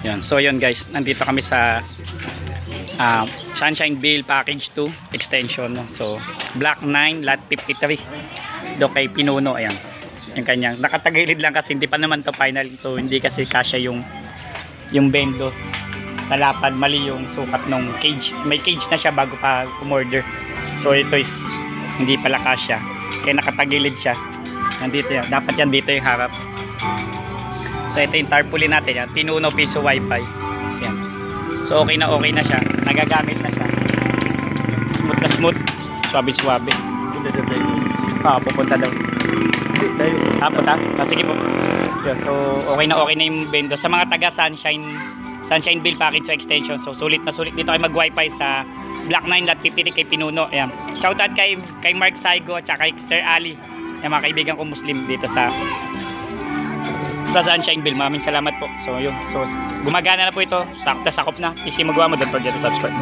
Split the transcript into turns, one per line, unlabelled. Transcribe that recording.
Yan. So yun guys, nandito kami sa Sunshineville Package 2 Extension, no? So Block 9 Lot 53 do kay Pinuno. Ayan, yung kanyang nakatagilid lang kasi hindi pa naman to final. So hindi kasi kasya yung bendo sa lapad, mali yung sukat ng cage. May cage na siya bago pa umorder. So ito is hindi pala kasya kaya nakatagilid siya. Nandito yan, dapat yan dito yung harap. So ito yung tarpaulin natin, yan Pinuno piso wifi. Yan. So okay na siya, nagagamit na siya, smooth na smooth, swabe pupunta daw punta? Sige po. Yun. So okay na yung bendo sa mga taga Sunshineville Package Extension. So sulit na sulit dito kayo mag wifi sa Block 9 Lot 53 kay Pinuno. Ayan. Shoutout kay Mark Saigo at kay Sir Ali, yung mga kaibigan ko Muslim dito sa Sunshineville. Maraming salamat po. So yun, so gumagana na po ito, sakop na. PC Magawa mo, don't forget to subscribe.